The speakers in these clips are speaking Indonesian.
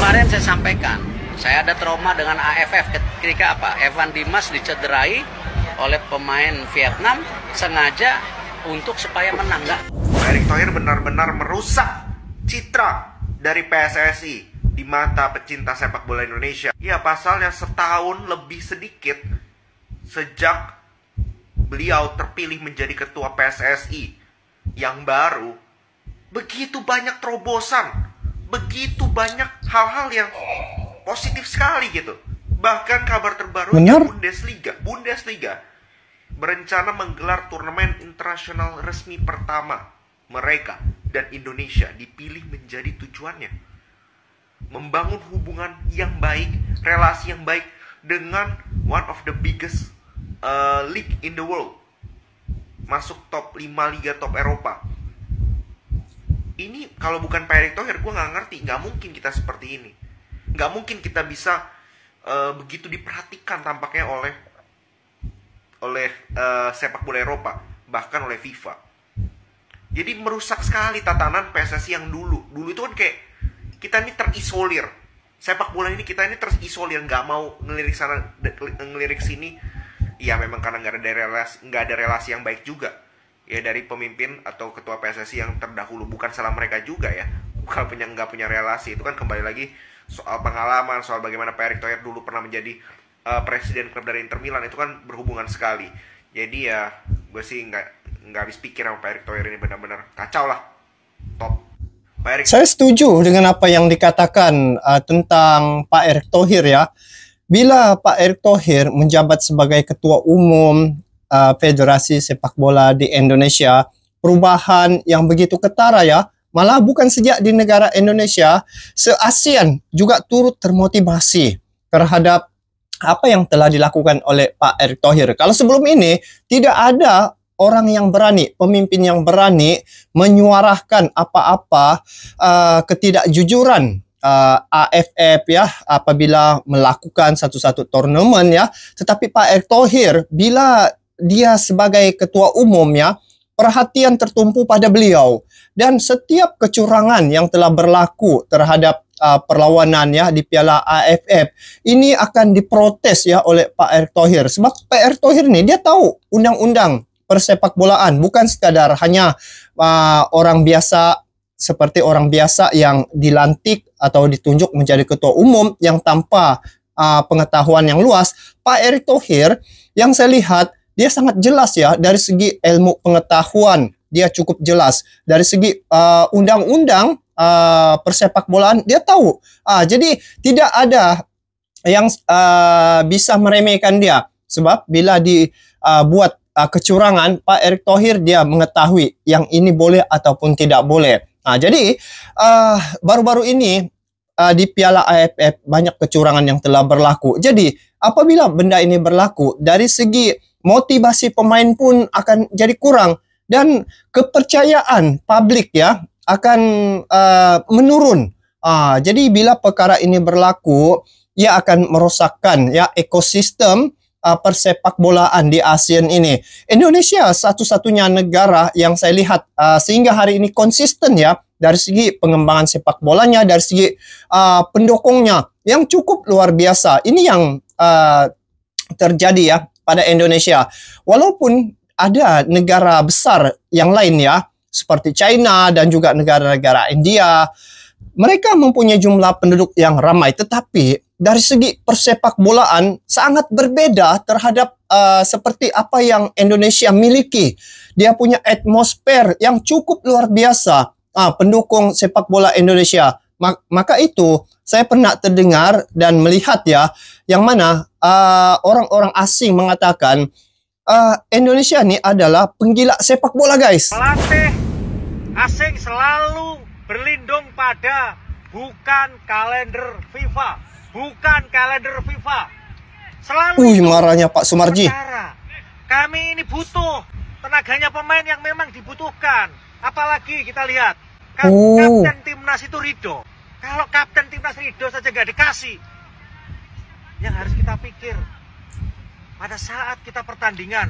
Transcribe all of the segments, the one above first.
kemarin saya sampaikan, saya ada trauma dengan AFF ketika apa? Evan Dimas dicederai oleh pemain Vietnam sengaja untuk supaya menang. Erick Thohir benar-benar merusak citra dari PSSI di mata pecinta sepak bola Indonesia. Ya, pasalnya setahun lebih sedikit sejak beliau terpilih menjadi ketua PSSI yang baru, begitu banyak terobosan, begitu banyak hal-hal yang positif sekali gitu. Bahkan kabar terbarunya Bundesliga berencana menggelar turnamen internasional resmi pertama mereka, dan Indonesia dipilih menjadi tujuannya. Membangun hubungan yang baik, relasi yang baik dengan one of the biggest league in the world, masuk top 5 liga top Eropa. Ini kalau bukan Pak Erick Thohir, gue nggak ngerti. Nggak mungkin kita seperti ini. Nggak mungkin kita bisa begitu diperhatikan tampaknya oleh sepak bola Eropa, bahkan oleh FIFA. Jadi merusak sekali tatanan PSSI yang dulu. Dulu itu kan kayak kita ini terisolir. Sepak bola ini kita ini terisolir, nggak mau ngelirik sana, ngelirik sini. Ya memang karena nggak ada relasi yang baik juga ya dari pemimpin atau ketua PSSI yang terdahulu. Bukan salah mereka juga ya, bukan nggak punya relasi. Itu kan kembali lagi soal pengalaman, soal bagaimana Pak Erick Thohir dulu pernah menjadi presiden klub dari Inter Milan. Itu kan berhubungan sekali. Jadi ya gue sih nggak habis pikir sama Pak Erick Thohir ini, benar-benar kacau lah. Top. Pak Erick. Saya setuju dengan apa yang dikatakan tentang Pak Erick Thohir ya. Bila Pak Erick Thohir menjabat sebagai Ketua Umum Federasi Sepak Bola di Indonesia, perubahan yang begitu ketara ya, malah bukan sejak di negara Indonesia, se-ASEAN juga turut termotivasi terhadap apa yang telah dilakukan oleh Pak Erick Thohir. Kalau sebelum ini tidak ada orang yang berani, pemimpin yang berani menyuarakan apa-apa ketidakjujuran AFF ya apabila melakukan satu-satu turnamen ya. Tetapi Pak Erick Thohir, bila dia sebagai ketua umum ya, perhatian tertumpu pada beliau, dan setiap kecurangan yang telah berlaku terhadap perlawanan ya di Piala AFF ini akan diprotes ya oleh Pak Erick Thohir. Sebab Pak Erick Thohir ini dia tahu undang-undang persepak bolaan, bukan sekadar hanya orang biasa seperti orang biasa yang dilantik atau ditunjuk menjadi ketua umum yang tanpa pengetahuan yang luas. Pak Erick Thohir yang saya lihat dia sangat jelas ya dari segi ilmu pengetahuan, dia cukup jelas dari segi undang-undang persepak bolaan dia tahu. Jadi tidak ada yang bisa meremehkan dia, sebab bila dibuat kecurangan, Pak Erick Thohir dia mengetahui yang ini boleh ataupun tidak boleh. Jadi baru-baru ini di Piala AFF banyak kecurangan yang telah berlaku. Jadi apabila benda ini berlaku, dari segi motivasi pemain pun akan jadi kurang, dan kepercayaan publik ya akan menurun. Jadi bila perkara ini berlaku, ia akan merosakkan ya ekosistem persepak bolaan di ASEAN ini. Indonesia satu-satunya negara yang saya lihat sehingga hari ini konsisten ya dari segi pengembangan sepak bolanya, dari segi pendukungnya yang cukup luar biasa. Ini yang terjadi ya pada Indonesia. Walaupun ada negara besar yang lain ya seperti China dan juga negara-negara India, mereka mempunyai jumlah penduduk yang ramai, tetapi dari segi persepak bolaan sangat berbeda terhadap seperti apa yang Indonesia miliki. Dia punya atmosfer yang cukup luar biasa, pendukung sepak bola Indonesia. Maka itu saya pernah terdengar dan melihat ya, yang mana orang-orang asing mengatakan Indonesia ini adalah penggila sepak bola, guys. Pelatih asing selalu berlindung pada bukan kalender FIFA. Bukan kalender FIFA. Selalu marahnya Pak Sumarji. Kami ini butuh tenaganya pemain yang memang dibutuhkan. Apalagi kita lihat kapten timnas itu Ridho. Kalau kapten timnas Ridho saja nggak dikasih, yang harus kita pikir pada saat kita pertandingan,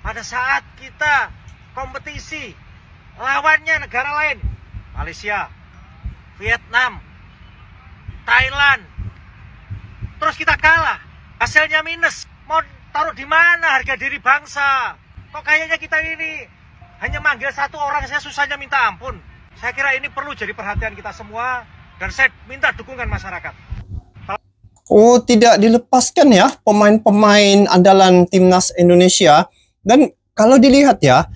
pada saat kita kompetisi, lawannya negara lain, Malaysia, Vietnam, Thailand. Terus kita kalah, hasilnya minus. Mau taruh di mana harga diri bangsa? Kok kayaknya kita ini hanya manggil satu orang saya susahnya minta ampun. Saya kira ini perlu jadi perhatian kita semua dan saya minta dukungan masyarakat. Oh, tidak dilepaskan ya pemain-pemain andalan timnas Indonesia. Dan kalau dilihat ya,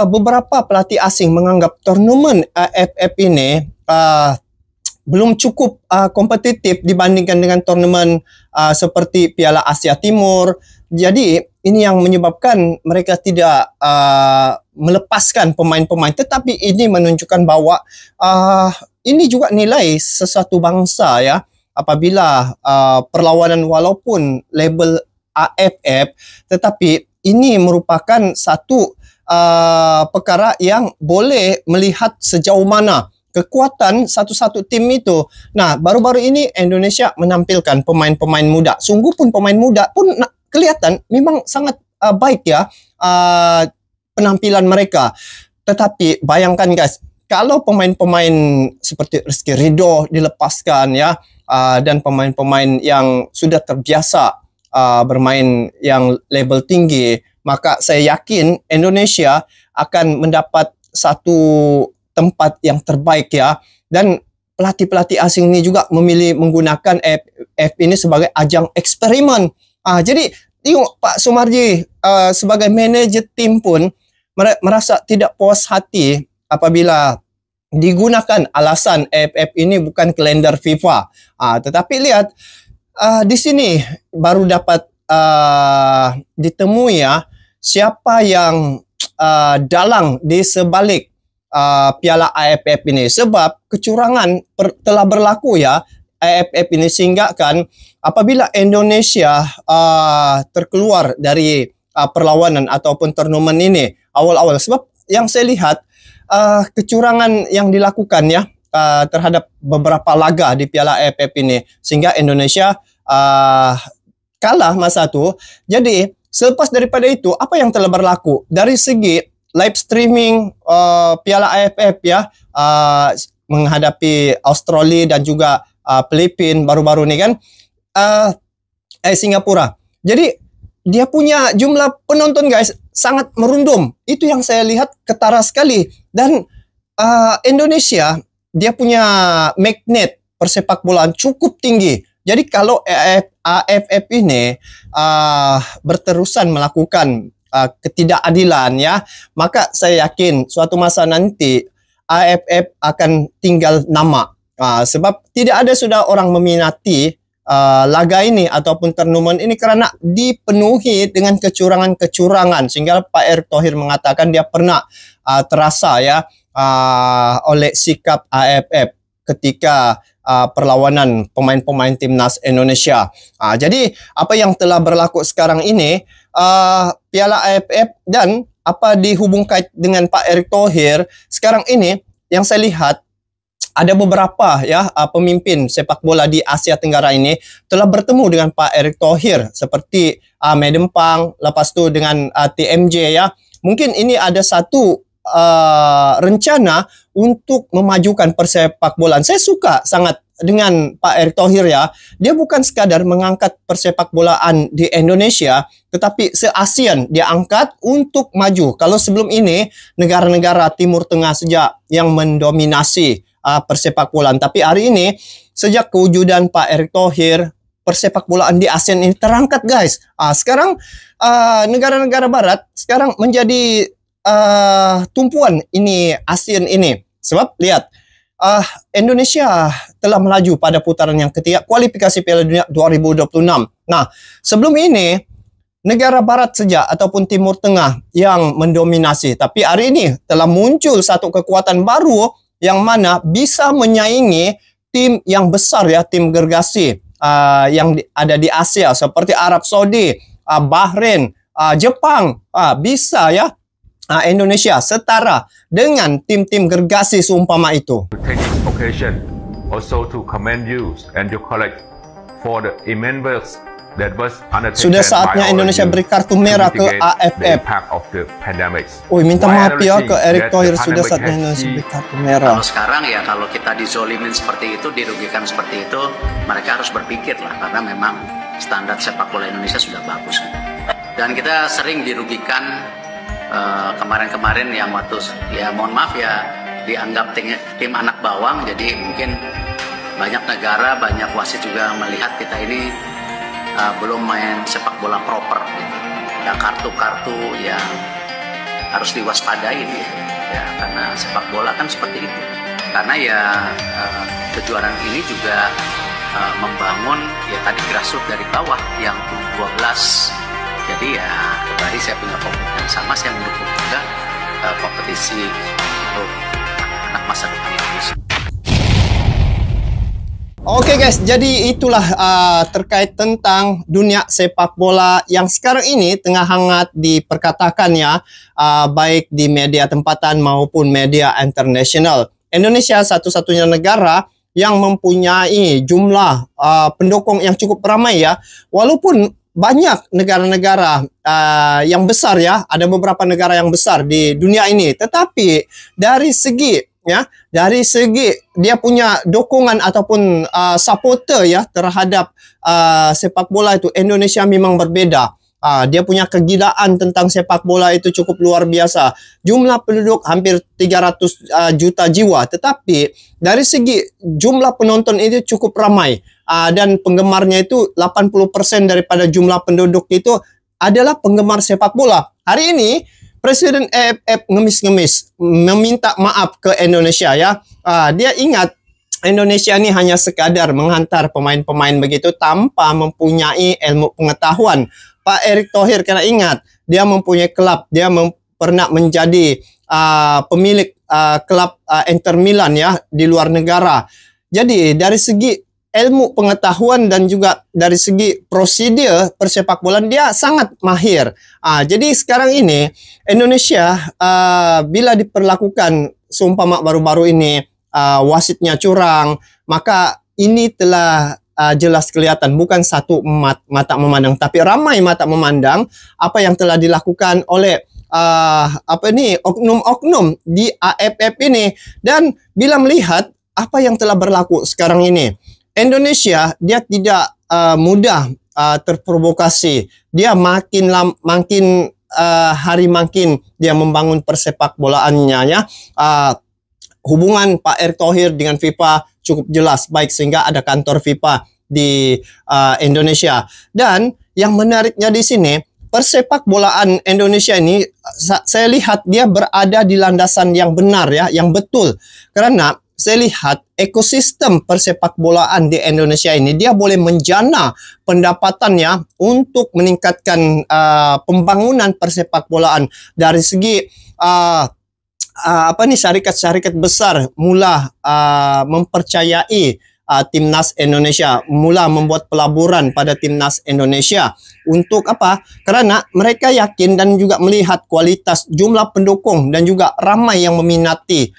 beberapa pelatih asing menganggap turnamen AFF ini belum cukup kompetitif dibandingkan dengan turnamen seperti Piala Asia Timur. Jadi ini yang menyebabkan mereka tidak melepaskan pemain-pemain. Tetapi ini menunjukkan bahwa ini juga nilai sesuatu bangsa ya. Apabila perlawanan walaupun label AFF, tetapi ini merupakan satu perkara yang boleh melihat sejauh mana kekuatan satu-satu tim itu. Nah, baru-baru ini Indonesia menampilkan pemain-pemain muda. Sungguh pun pemain muda pun kelihatan memang sangat baik ya penampilan mereka. Tetapi bayangkan guys, kalau pemain-pemain seperti Rizky Ridho dilepaskan ya, dan pemain-pemain yang sudah terbiasa bermain yang level tinggi, maka saya yakin Indonesia akan mendapat satu tempat yang terbaik ya. Dan pelatih-pelatih asing ini juga memilih menggunakan AFF ini sebagai ajang eksperimen. Jadi tengok Pak Sumarji sebagai manajer tim pun merasa tidak puas hati apabila digunakan alasan AFF ini bukan kalender FIFA. Tetapi lihat di sini baru dapat ditemui ya siapa yang dalang di sebalik Piala AFF ini, sebab kecurangan telah berlaku ya AFF ini, sehingga kan apabila Indonesia terkeluar dari perlawanan ataupun turnamen ini awal-awal, sebab yang saya lihat kecurangan yang dilakukan ya terhadap beberapa laga di Piala AFF ini, sehingga Indonesia kalah masa itu. Jadi selepas daripada itu, apa yang telah berlaku dari segi live streaming Piala AFF ya, menghadapi Australia dan juga Filipina baru-baru ini kan, Singapura. Jadi dia punya jumlah penonton guys sangat merundum. Itu yang saya lihat ketara sekali. Dan Indonesia dia punya magnet persepak bolaan cukup tinggi. Jadi kalau AFF ini berterusan melakukan ketidakadilan ya, maka saya yakin suatu masa nanti AFF akan tinggal nama. Sebab tidak ada sudah orang meminati laga ini ataupun turnamen ini karena dipenuhi dengan kecurangan-kecurangan, sehingga Pak Erick Thohir mengatakan dia pernah terasa ya oleh sikap AFF ketika perlawanan pemain-pemain timnas Indonesia. Jadi apa yang telah berlaku sekarang ini, Piala AFF dan apa dihubungkan dengan Pak Erick Thohir sekarang ini, yang saya lihat ada beberapa ya pemimpin sepak bola di Asia Tenggara ini telah bertemu dengan Pak Erick Thohir, seperti Madam Pang, lepas tu dengan TMJ ya. Mungkin ini ada satu rencana untuk memajukan persepak bolaan. Saya suka sangat dengan Pak Erick Thohir ya. Dia bukan sekadar mengangkat persepak bolaan di Indonesia, tetapi se-ASEAN dia angkat untuk maju. Kalau sebelum ini negara-negara Timur Tengah saja yang mendominasi persepak bolaan, tapi hari ini sejak kewujudan Pak Erick Thohir, persepak bolaan di ASEAN ini terangkat guys. Sekarang negara-negara Barat sekarang menjadi tumpuan ini ASEAN ini. Sebab lihat, Indonesia telah melaju pada putaran yang ketiga kualifikasi Piala Dunia 2026. Nah, sebelum ini negara Barat saja ataupun Timur Tengah yang mendominasi, tapi hari ini telah muncul satu kekuatan baru yang mana bisa menyaingi tim yang besar ya, tim gergasi yang ada di Asia seperti Arab Saudi, Bahrain, Jepang, bisa ya. Indonesia setara dengan tim-tim gergasi seumpama itu. Take this occasion also to commend you and your colleagues for the immense Sudah saatnya Indonesia beri kartu merah ke AFF. Minta maaf ya ke Erick Thohir, sudah saatnya Indonesia beri kartu merah. Kalau sekarang ya, kalau kita dizolimin seperti itu, dirugikan seperti itu, mereka harus berpikir lah, karena memang standar sepak bola Indonesia sudah bagus. Dan kita sering dirugikan kemarin-kemarin yang waktu, ya mohon maaf ya, dianggap tim anak bawang, jadi mungkin banyak negara, banyak wasit juga melihat kita ini belum main sepak bola proper gitu. Ya kartu-kartu yang harus diwaspadai gitu. Ya karena sepak bola kan seperti itu. Karena ya kejuaraan ini juga membangun ya tadi grassroots dari bawah yang 12. Jadi ya kembali saya punya komitmen sama, saya mendukung juga kompetisi untuk anak masa depan Indonesia. Oke guys, jadi itulah terkait tentang dunia sepak bola yang sekarang ini tengah hangat diperkatakan ya, baik di media tempatan maupun media internasional. Indonesia satu-satunya negara yang mempunyai jumlah pendukung yang cukup ramai ya, walaupun banyak negara-negara yang besar ya, ada beberapa negara yang besar di dunia ini, tetapi dari segi dia punya dukungan ataupun supporter ya terhadap sepak bola itu, Indonesia memang berbeda. Dia punya kegilaan tentang sepak bola itu cukup luar biasa. Jumlah penduduk hampir 300 juta jiwa, tetapi dari segi jumlah penonton itu cukup ramai. Dan penggemarnya itu 80% daripada jumlah penduduk itu adalah penggemar sepak bola. Hari ini Presiden AFF ngemis-ngemis meminta maaf ke Indonesia ya. Dia ingat Indonesia ini hanya sekadar menghantar pemain-pemain begitu tanpa mempunyai ilmu pengetahuan. Pak Erick Thohir, karena ingat dia mempunyai klub, dia pernah menjadi pemilik klub Inter Milan ya di luar negara. Jadi dari segi ilmu pengetahuan dan juga dari segi prosedur persepak bolaan dia sangat mahir. Jadi sekarang ini Indonesia bila diperlakukan seumpama baru-baru ini wasitnya curang, maka ini telah jelas kelihatan, bukan satu mata memandang, tapi ramai mata memandang apa yang telah dilakukan oleh oknum-oknum di AFF ini. Dan bila melihat apa yang telah berlaku sekarang ini, Indonesia dia tidak mudah terprovokasi. Dia makin hari makin dia membangun persepak bolaannya ya. Hubungan Pak Erick Thohir dengan FIFA cukup jelas baik, sehingga ada kantor FIFA di Indonesia. Dan yang menariknya di sini, persepak bolaan Indonesia ini saya lihat dia berada di landasan yang benar ya, yang betul. Karena saya lihat ekosistem persepak bolaan di Indonesia ini dia boleh menjana pendapatannya untuk meningkatkan pembangunan persepak bolaan dari segi syarikat-syarikat besar mula mempercayai timnas Indonesia, mula membuat pelaburan pada timnas Indonesia. Untuk apa? Karena mereka yakin dan juga melihat kualitas jumlah pendukung dan juga ramai yang meminati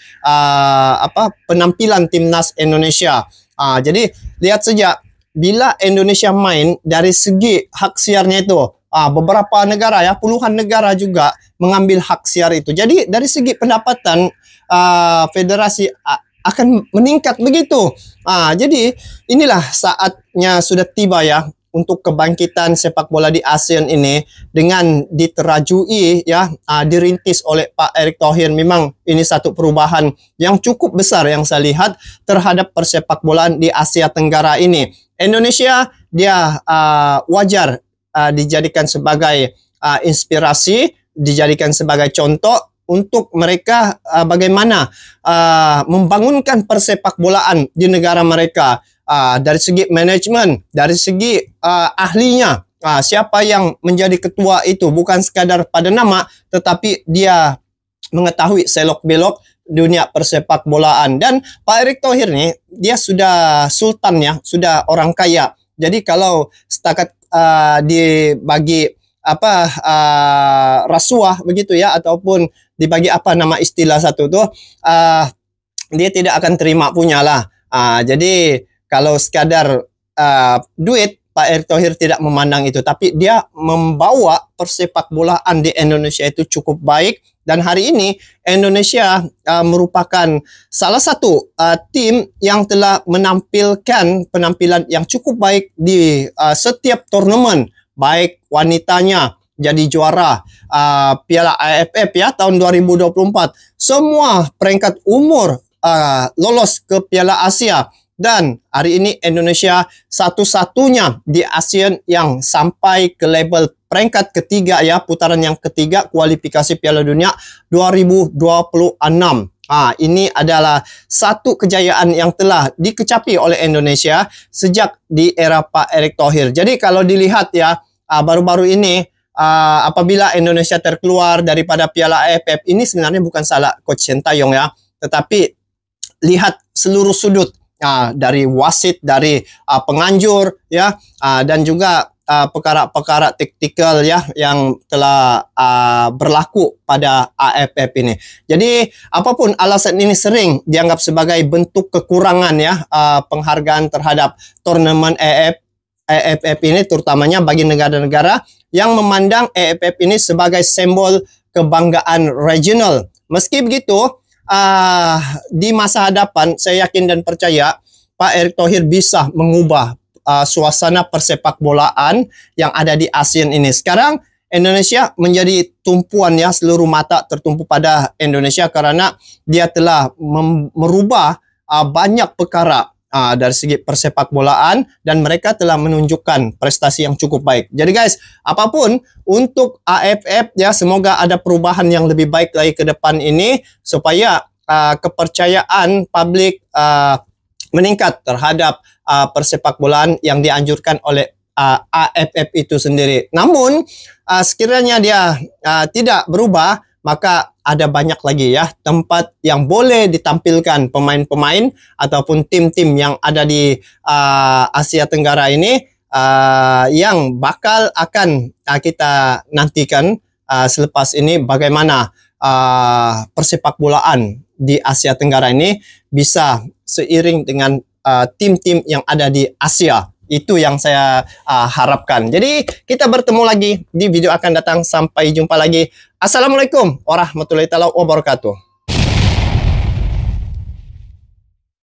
penampilan timnas Indonesia. Jadi lihat saja bila Indonesia main dari segi hak siarnya itu, beberapa negara ya, puluhan negara juga mengambil hak siar itu. Jadi dari segi pendapatan federasi akan meningkat begitu. Jadi inilah saatnya sudah tiba ya untuk kebangkitan sepak bola di ASEAN ini dengan diterajui ya, dirintis oleh Pak Erick Thohir. Memang ini satu perubahan yang cukup besar yang saya lihat terhadap persepak bolaan di Asia Tenggara ini. Indonesia dia wajar dijadikan sebagai inspirasi, dijadikan sebagai contoh untuk mereka bagaimana membangunkan persepak bolaan di negara mereka, dari segi manajemen, dari segi ahlinya, siapa yang menjadi ketua itu bukan sekadar pada nama, tetapi dia mengetahui selok-belok dunia persepak bolaan. Dan Pak Erick Thohir ini dia sudah sultan ya, sudah orang kaya. Jadi kalau setakat dibagi rasuah begitu ya, ataupun dibagi nama istilah satu tuh, dia tidak akan terima punya lah. Jadi kalau sekadar duit Pak Erick Thohir tidak memandang itu, tapi dia membawa persepak bolaan di Indonesia itu cukup baik. Dan hari ini Indonesia merupakan salah satu tim yang telah menampilkan penampilan yang cukup baik di setiap turnamen, baik wanitanya jadi juara Piala AFF ya tahun 2024. Semua peringkat umur lolos ke Piala Asia. Dan hari ini Indonesia satu-satunya di ASEAN yang sampai ke level peringkat ketiga ya, putaran yang ketiga kualifikasi Piala Dunia 2026. Ini adalah satu kejayaan yang telah dikecapi oleh Indonesia sejak di era Pak Erick Thohir. Jadi kalau dilihat ya, baru-baru ini apabila Indonesia terkeluar daripada Piala AFF, ini sebenarnya bukan salah Coach Sintayong ya, tetapi lihat seluruh sudut. Dari wasit, dari penganjur ya, dan juga perkara-perkara taktikal ya yang telah berlaku pada AFF ini. Jadi apapun alasan ini sering dianggap sebagai bentuk kekurangan ya, penghargaan terhadap turnamen AFF ini, terutamanya bagi negara-negara yang memandang AFF ini sebagai simbol kebanggaan regional. Meski begitu, di masa hadapan saya yakin dan percaya Pak Erick Thohir bisa mengubah suasana persepak bolaan yang ada di ASEAN ini. Sekarang Indonesia menjadi tumpuan ya, seluruh mata tertumpu pada Indonesia karena dia telah merubah banyak perkara dari segi persepak bolaan, dan mereka telah menunjukkan prestasi yang cukup baik. Jadi guys, apapun untuk AFF ya, semoga ada perubahan yang lebih baik lagi ke depan ini supaya kepercayaan publik meningkat terhadap persepak bolaan yang dianjurkan oleh AFF itu sendiri. Namun sekiranya dia tidak berubah, maka ada banyak lagi ya tempat yang boleh ditampilkan pemain-pemain ataupun tim-tim yang ada di Asia Tenggara ini yang bakal akan kita nantikan selepas ini, bagaimana persepak bolaan di Asia Tenggara ini bisa seiring dengan tim-tim yang ada di Asia. Itu yang saya harapkan. Jadi kita bertemu lagi di video akan datang. Sampai jumpa lagi. Assalamualaikum warahmatullahi wabarakatuh.